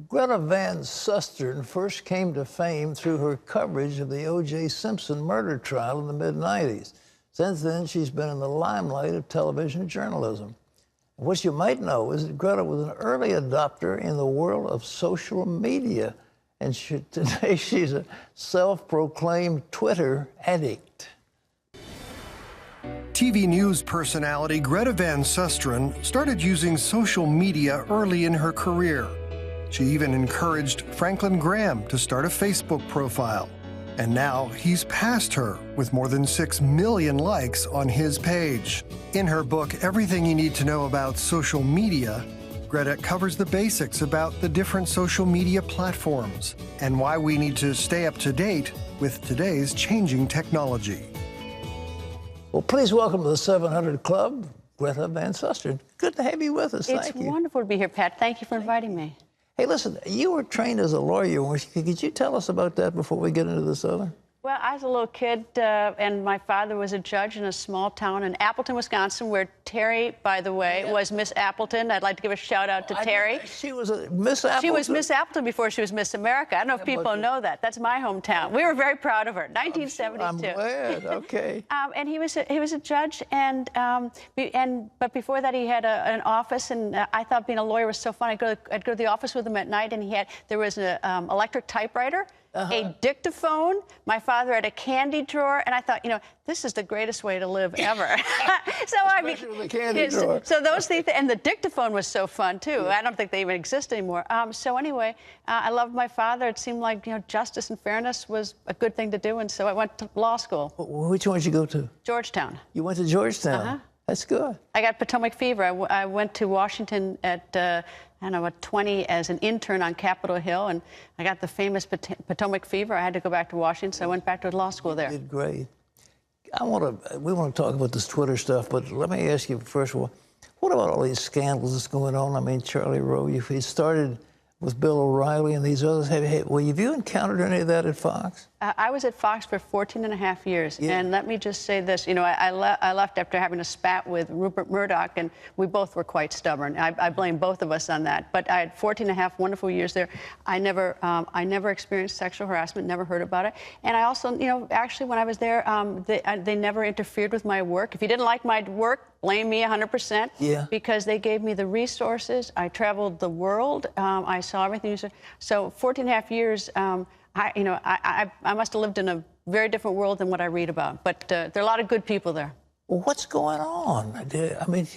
Greta Van Susteren first came to fame through her coverage of the O.J. Simpson murder trial in the mid-90s. Since then, she's been in the limelight of television journalism. What you might know is that Greta was an early adopter in the world of social media, and today she's a self-proclaimed Twitter addict. TV news personality Greta Van Susteren started using social media early in her career. She even encouraged Franklin Graham to start a Facebook profile. And now he's passed her with more than 6 million likes on his page. In her book, Everything You Need to Know About Social Media, Greta covers the basics about the different social media platforms and why we need to stay up to date with today's changing technology. Well, please welcome to the 700 Club, Greta Van Susteren. Good to have you with us. Thank you. It's wonderful to be here, Pat. Thank you for inviting me. Hey, listen, you were trained as a lawyer. Could you tell us about that before we get into this other? Well, I was a little kid, and my father was a judge in a small town in Appleton, Wisconsin, where Terry, by the way, was Miss Appleton. I'd like to give a shout-out to Terry. She was a Miss Appleton? She was Miss Appleton before she was Miss America. I don't know if people know that. That's my hometown. We were very proud of her. 1972. I'm glad. Okay. And he was a judge, but before that he had an office, and I thought being a lawyer was so fun. I'd go to the office with him at night, and there was an electric typewriter. A dictaphone. My father had a candy drawer, and I thought, this is the greatest way to live ever. Especially the candy drawer. So those things, and the dictaphone was so fun too. Yeah. I don't think they even exist anymore. So anyway, I loved my father. It seemed like justice and fairness was a good thing to do, and so I went to law school. Which one did you go to? Georgetown. You went to Georgetown. That's good. I got Potomac fever. I went to Washington at 20 as an intern on Capitol Hill, and I got the famous Potomac fever. I had to go back to Washington, so I went back to law school there. You did great. We want to talk about this Twitter stuff, but let me ask you first of all, what about all these scandals that's going on? I mean, Charlie Rowe, he started with Bill O'Reilly and these others. Have you encountered any of that at Fox? I was at Fox for 14.5 years, and let me just say this. I left after having a spat with Rupert Murdoch, and we both were quite stubborn. I blame both of us on that. But I had 14.5 wonderful years there. I never experienced sexual harassment, never heard about it. And I also, actually, when I was there, they never interfered with my work. If you didn't like my work, blame me 100%. Yeah. Because they gave me the resources. I traveled the world. I saw everything. So 14.5 years. I must have lived in a very different world than what I read about. But there are a lot of good people there. Well, what's going on? I mean,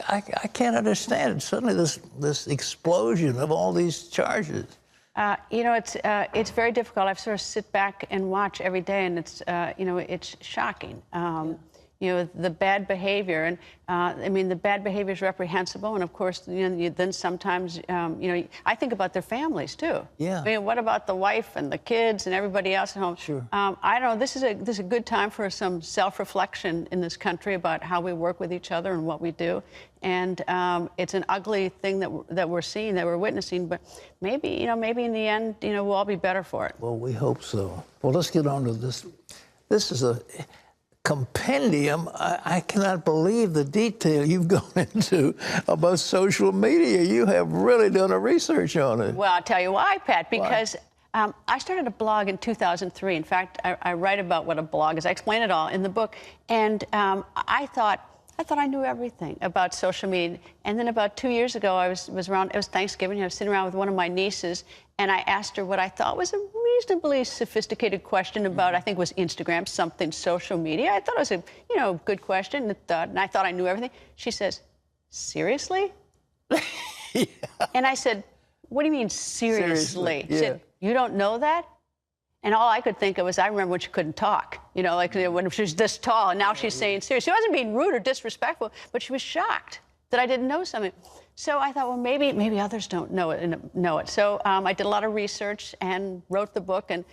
I can't understand it. Suddenly this explosion of all these charges. It's very difficult. I sort of sit back and watch every day, and it's shocking. The bad behavior, and the bad behavior is reprehensible, and of course, then sometimes, I think about their families too. Yeah. I mean, what about the wife and the kids and everybody else at home? Sure. I don't know. This is a good time for some self-reflection in this country about how we work with each other and what we do, and it's an ugly thing that we're seeing, that we're witnessing, but maybe in the end, we'll all be better for it. Well, we hope so. Well, let's get on to this. This is a compendium. I cannot believe the detail you've gone into about social media. You have really done a research on it. Well, I'll tell you why, Pat, because I started a blog in 2003. In fact, I write about what a blog is. I explain it all in the book. And I thought I knew everything about social media. And then about 2 years ago, I was around, it was Thanksgiving, I was sitting around with one of my nieces, and I asked her what I thought was a reasonably sophisticated question about, I think it was Instagram, something social media. I thought it was a, good question, and I thought I knew everything. She says, seriously? Yeah. And I said, what do you mean, seriously? Yeah. She said, you don't know that? And all I could think of was, I remember when she couldn't talk, when she was this tall, and now she's saying serious. She wasn't being rude or disrespectful, but she was shocked that I didn't know something. So I thought, well, maybe others don't know it. So I did a lot of research and wrote the book, and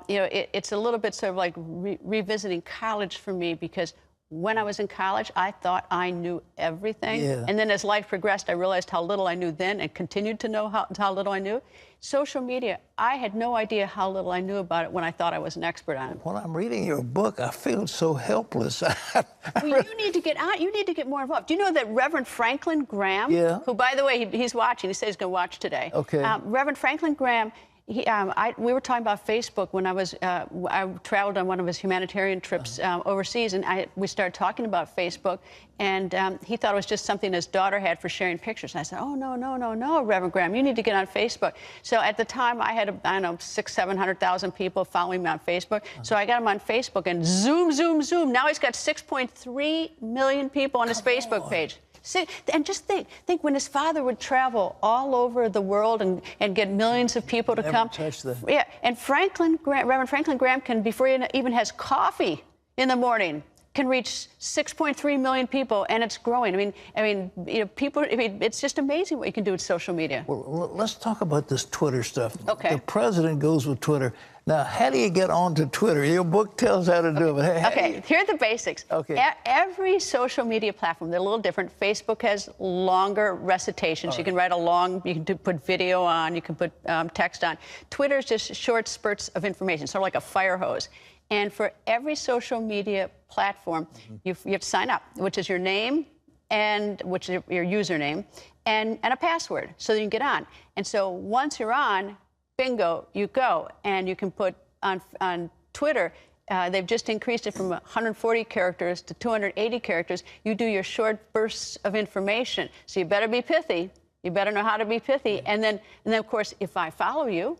it's a little bit sort of like revisiting college for me, because when I was in college, I thought I knew everything. Yeah. And then as life progressed, I realized how little I knew then and continued to know how little I knew. Social media, I had no idea how little I knew about it when I thought I was an expert on it. When I'm reading your book, I feel so helpless. Well, you need to get out. You need to get more involved. Do you know that Reverend Franklin Graham, Yeah. who, by the way, he's watching. He said he's going to watch today. Okay. Reverend Franklin Graham, we were talking about Facebook when I traveled on one of his humanitarian trips overseas, and we started talking about Facebook, and he thought it was just something his daughter had for sharing pictures. And I said, oh, no, Reverend Graham, you need to get on Facebook. So at the time, I had, 700,000 people following me on Facebook. So I got him on Facebook, and zoom. Now he's got 6.3 million people on his Facebook page. And just think when his father would travel all over the world and get millions of people to come. Touch that. Yeah, and Reverend Franklin Graham can, before he even has coffee in the morning, can reach 6.3 million people, and it's growing. It's just amazing what you can do with social media. Well, let's talk about this Twitter stuff. Okay. The president goes with Twitter. Now, how do you get onto Twitter? Your book tells how to do it. Okay, here are the basics. Okay. Every social media platform, they're a little different. Facebook has longer recitations. You can write you can put video on, you can put text on. Twitter is just short spurts of information, sort of like a fire hose. And for every social media platform, you have to sign up, which is your name, which is your username, and a password, so that you can get on. And so once you're on, bingo, you go. And you can put on Twitter, they've just increased it from 140 characters to 280 characters. You do your short bursts of information. So you better be pithy. You better know how to be pithy. And then, of course, if I follow you,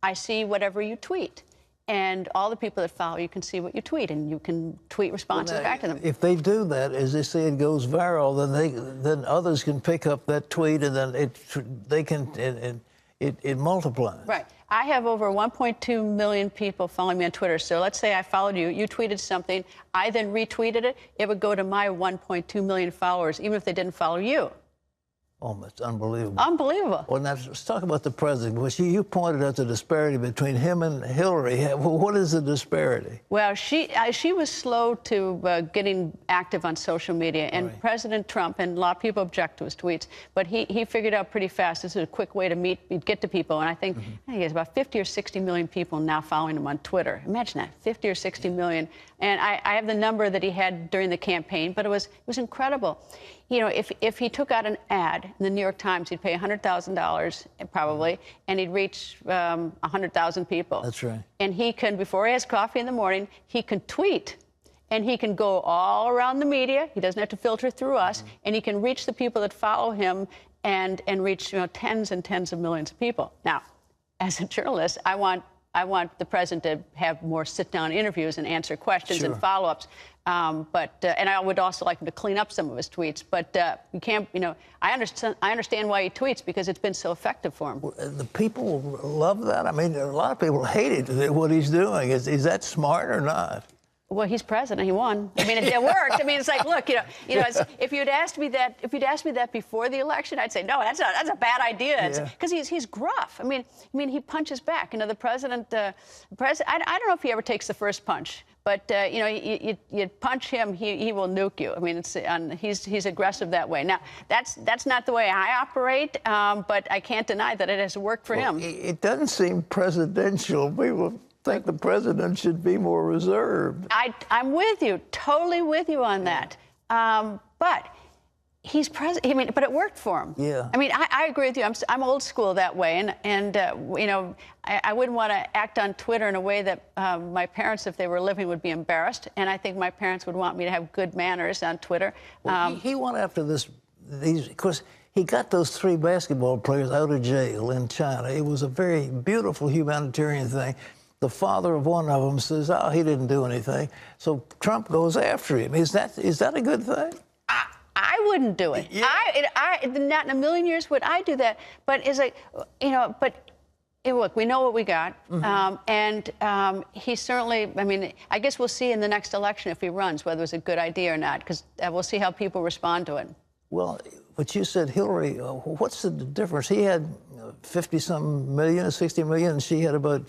I see whatever you tweet. And all the people that follow you can see what you tweet, and you can tweet responses back to them. If they do that, as they say, it goes viral, then others can pick up that tweet, and then it multiplies. Right. I have over 1.2 million people following me on Twitter. So let's say I followed you, you tweeted something, I then retweeted it, it would go to my 1.2 million followers, even if they didn't follow you. Oh, that's unbelievable. Unbelievable. Well, now, let's talk about the president. Well, you pointed out the disparity between him and Hillary. What is the disparity? Well, she was slow to getting active on social media, and Right. President Trump, and a lot of people object to his tweets, but he figured out pretty fast this is a quick way to get to people, and I think he has about 50 or 60 million people now following him on Twitter. Imagine that, 50 or 60 million. And I have the number that he had during the campaign, but it was incredible. You know, if he took out an ad in the New York Times, he'd pay $100,000 probably, and he'd reach 100,000 people. That's right. And he can, before he has coffee in the morning, he can tweet. And he can go all around the media. He doesn't have to filter through us. And he can reach the people that follow him and reach tens and tens of millions of people. Now, as a journalist, I want the president to have more sit-down interviews and answer questions and follow-ups. And I would also like him to clean up some of his tweets. But we can't, I understand why he tweets, because it's been so effective for him. The people love that. I mean, a lot of people hate it, what he's doing. Is that smart or not? Well, he's president. He won. I mean, it worked. I mean, it's like, look, if you'd asked me that before the election, I'd say no. That's a bad idea. Because he's gruff. I mean, he punches back. The president. I don't know if he ever takes the first punch, but you punch him, he will nuke you. I mean, he's aggressive that way. Now, that's not the way I operate, but I can't deny that it has worked for him. It doesn't seem presidential. People think the president should be more reserved. I'm with you, totally with you on that. But he's president. I mean, but it worked for him. Yeah. I mean, I agree with you. I'm old school that way, and I wouldn't want to act on Twitter in a way that my parents, if they were living, would be embarrassed. And I think my parents would want me to have good manners on Twitter. Well, he went after these, because he got those 3 basketball players out of jail in China. It was a very beautiful humanitarian thing. The father of one of them says, "Oh, he didn't do anything." So Trump goes after him. Is that a good thing? I wouldn't do it. Yeah. Not in a million years would I do that. But it's like, look, we know what we got. He certainly, I mean, I guess we'll see in the next election if he runs whether it's a good idea or not, because we'll see how people respond to it. Well, but you said Hillary, what's the difference? He had 50-some million or 60 million, and she had about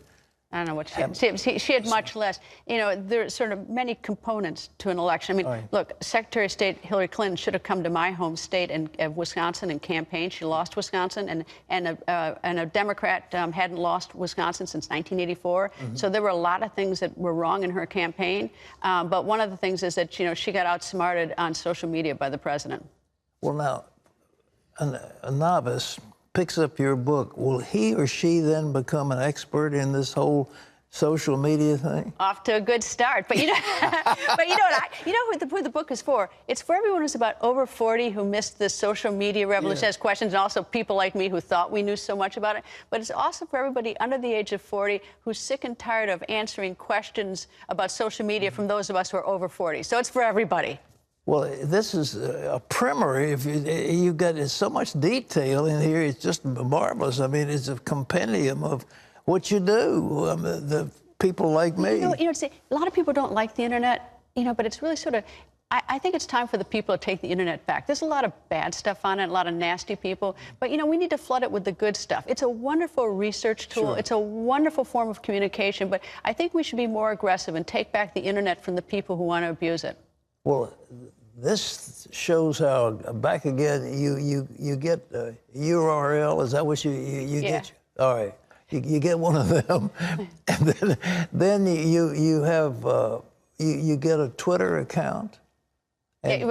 I don't know what she had. She had much less. You know, there's sort of many components to an election. I mean, look, Secretary of State Hillary Clinton should have come to my home state of Wisconsin and campaigned. She lost Wisconsin, and a Democrat hadn't lost Wisconsin since 1984. So there were a lot of things that were wrong in her campaign. But one of the things is that, you know, she got outsmarted on social media by the president. Well, now, a novice picks up your book, will he or she then become an expert in this whole social media thing? Off to a good start, but you know, who the book is for? It's for everyone who's about over 40 who missed the social media revolution, has questions, and also people like me who thought we knew so much about it. But it's also for everybody under the age of 40 who's sick and tired of answering questions about social media from those of us who are over 40. So it's for everybody. Well, this is a primer. If you got so much detail in here, it's just marvelous. I mean, it's a compendium of what you do. The people like me. A lot of people don't like the internet, but it's really sort of. I think it's time for the people to take the internet back. There's a lot of bad stuff on it, a lot of nasty people, but we need to flood it with the good stuff. It's a wonderful research tool. Sure. It's a wonderful form of communication, but I think we should be more aggressive and take back the internet from the people who want to abuse it. Well, this shows how back again you get a URL. Is that what you get? All right, you get one of them, and then you have you get a Twitter account. And you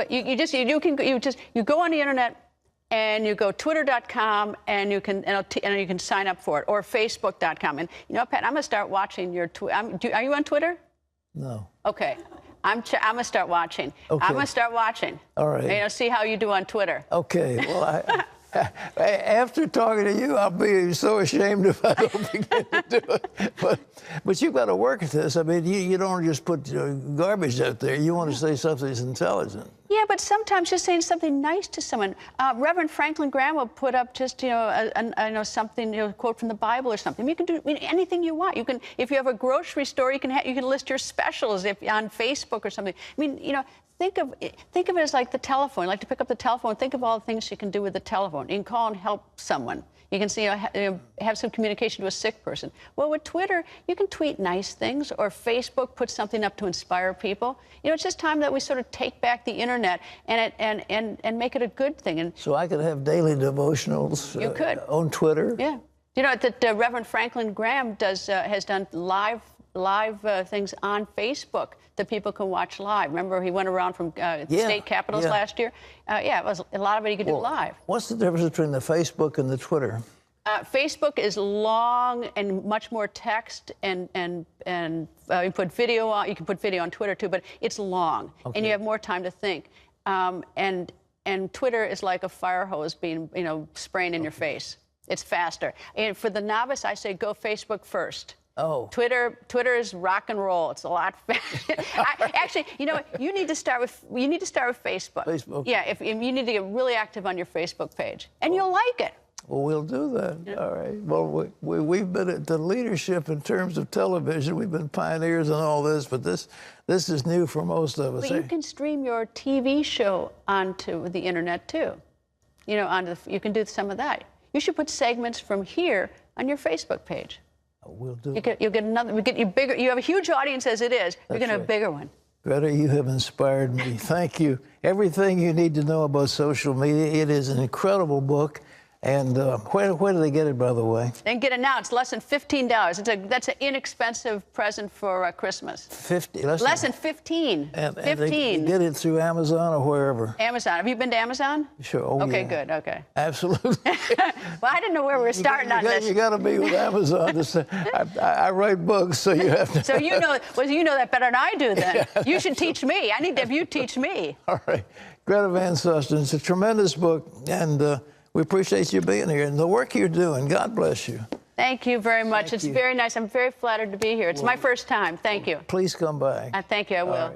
go on the internet and you go twitter.com and you can sign up for it, or facebook.com. And Pat, I'm gonna start watching your are you on Twitter? No. Okay. I'm gonna start watching. Okay. I'm gonna start watching. All right. See how you do on Twitter. Okay. Well, after talking to you, I'll be so ashamed if I don't begin to do it. But you've got to work at this. I mean, you don't just put garbage out there. You want to say something that's intelligent. Yeah, but sometimes just saying something nice to someone. Reverend Franklin Graham will put up just something, a quote from the Bible or something. You can do anything you want. You can, if you have a grocery store, you can list your specials on Facebook or something. I mean, think of it as like the telephone. You like to pick up the telephone. Think of all the things you can do with the telephone. You can call and help someone. You can have some communication to a sick person. Well, with Twitter, you can tweet nice things, or Facebook put something up to inspire people. It's just time that we sort of take back the internet and make it a good thing. And so I could have daily devotionals. You could on Twitter. Yeah. That Reverend Franklin Graham has done live things on Facebook that people can watch live. Remember, he went around from state capitals last year? It was a lot of it he could do live. What's the difference between the Facebook and the Twitter? Facebook is long and much more text, and you put video on. You can put video on Twitter too, but it's long, and you have more time to think. And Twitter is like a fire hose being spraying in your face. It's faster. And for the novice, I say go Facebook first. Oh. Twitter is rock and roll. It's a lot faster. Actually, you need to start with Facebook. Facebook. Yeah, you need to get really active on your Facebook page, and you'll like it. Well, we'll do that. Yeah. All right. Well, we've been at the leadership in terms of television. We've been pioneers in all this, but this is new for most of us. But you can stream your TV show onto the internet too. You can do some of that. You should put segments from here on your Facebook page. We'll do. You'll get another. Bigger. You have a huge audience as it is. You're going to have a bigger one. Greta, you have inspired me. Thank you. Everything you need to know about social media. It is an incredible book. And where do they get it, by the way? They can get it now. It's less than $15. That's an inexpensive present for Christmas. Less than 15. And they get it through Amazon or wherever. Amazon. Have you been to Amazon? Sure. Oh, okay, yeah. Good. Okay. Absolutely. Well, I didn't know where we were starting on this. You got to be with Amazon. I write books, so you have to. So you know that better than I do. Then yeah, you should teach me. I need to have you teach me. All right, Greta Van Susteren. It's a tremendous book, and. We appreciate you being here and the work you're doing. God bless you. Thank you very much. It's very nice. I'm very flattered to be here. It's my first time. Thank you. Please come by. Thank you. I will.